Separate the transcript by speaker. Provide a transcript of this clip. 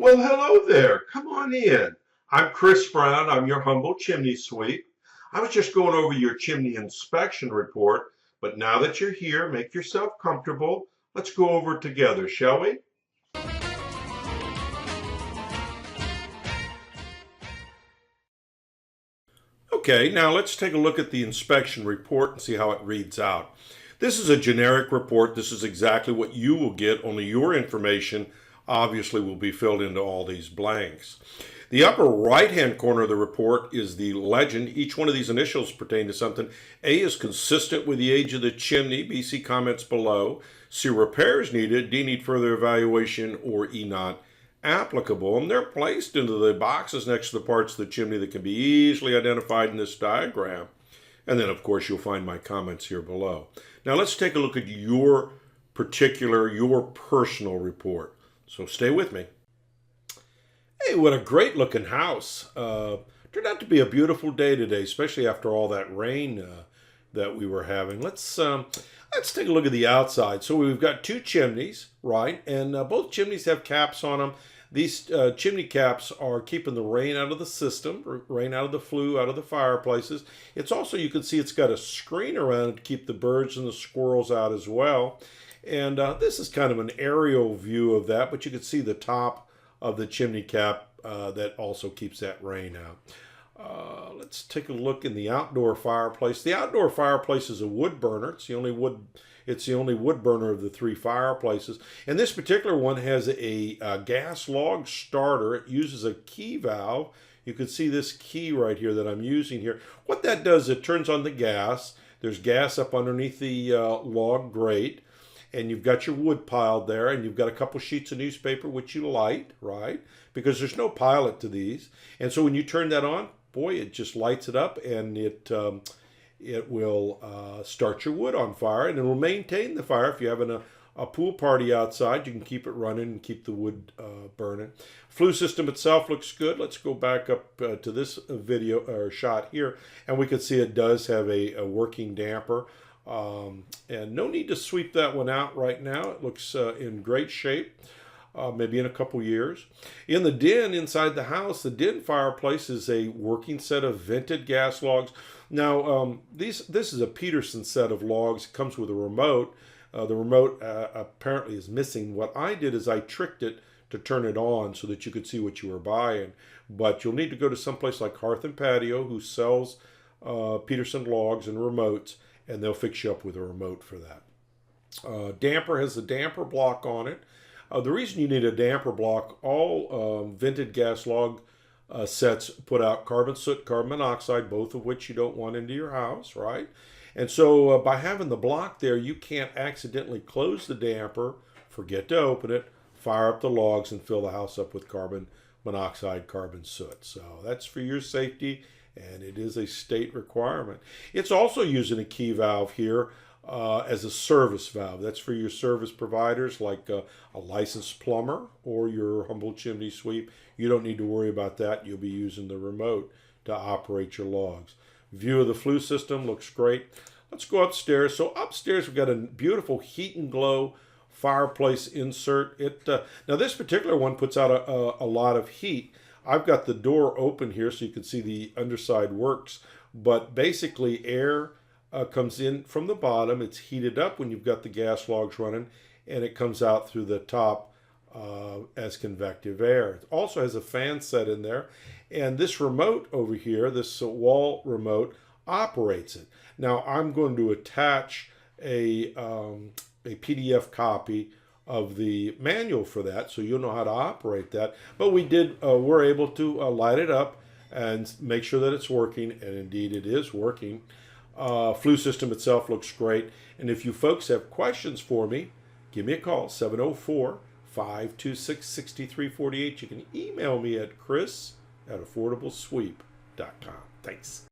Speaker 1: Well, hello there. Come on in. I'm Chris Brown. I'm your humble chimney sweep. I was just going over your chimney inspection report, but now that you're here, make yourself comfortable. Let's go over it together, shall we? Okay, now let's take a look at the inspection report and see how it reads out. This is a generic report. This is exactly what you will get, only your information obviously will be filled into all these blanks. The upper right-hand corner of the report is the legend. Each one of these initials pertain to something. A is consistent with the age of the chimney. B, see comments below. C, repairs needed. D, need further evaluation. Or E, not applicable. And they're placed into the boxes next to the parts of the chimney that can be easily identified in this diagram. And then, of course, you'll find my comments here below. Now, let's take a look at your personal report. So stay with me. Hey, what a great looking house. Turned out to be a beautiful day today, especially after all that rain that we were having. Let's take a look at the outside. So we've got two chimneys, right? And both chimneys have caps on them. These chimney caps are keeping the rain out of the system, rain out of the flue, out of the fireplaces. It's also, you can see it's got a screen around it to keep the birds and the squirrels out as well. And this is kind of an aerial view of that, but you can see the top of the chimney cap that also keeps that rain out. Let's take a look in the outdoor fireplace. The outdoor fireplace is a wood burner. It's the only wood burner of the three fireplaces. And this particular one has a gas log starter. It uses a key valve. You can see this key right here that I'm using here. What that does, it turns on the gas. There's gas up underneath the log grate. And you've got your wood piled there, and you've got a couple sheets of newspaper which you light, right? Because there's no pilot to these. And so when you turn that on, boy, it just lights it up, and it will start your wood on fire, and it will maintain the fire. If you're having a pool party outside, you can keep it running and keep the wood burning. Flue system itself looks good. Let's go back up to this video or shot here, and we can see it does have a working damper. And no need to sweep that one out right now. It looks in great shape, maybe in a couple years. In the den inside the house, the den fireplace is a working set of vented gas logs. Now, this is a Peterson set of logs. It comes with a remote. The remote apparently is missing. What I did is I tricked it to turn it on so that you could see what you were buying. But you'll need to go to someplace like Hearth and Patio, who sells Peterson logs and remotes, and they'll fix you up with a remote for that. Damper has a damper block on it. The reason you need a damper block, all vented gas log sets put out carbon soot, carbon monoxide, both of which you don't want into your house, right? And so by having the block there, you can't accidentally close the damper, forget to open it, fire up the logs, and fill the house up with carbon monoxide, carbon soot. So that's for your safety, and it is a state requirement. It's also using a key valve here as a service valve. That's for your service providers like a licensed plumber or your humble chimney sweep. You don't need to worry about that. You'll be using the remote to operate your logs. View of the flue system looks great. Let's go upstairs. So upstairs we've got a beautiful heat and glow fireplace insert. Now this particular one puts out a lot of heat. I've got the door open here so you can see the underside works, but basically air comes in from the bottom. It's heated up when you've got the gas logs running, and it comes out through the top as convective air. It also has a fan set in there, and this remote over here, this wall remote, operates it. Now I'm going to attach a PDF copy of the manual for that, so you'll know how to operate that. But we're able to light it up and make sure that it's working, and indeed it is working. Flue system itself looks great, and if you folks have questions for me, give me a call, 704-526-6348. You can email me at chris@affordablesweep.com. Thanks.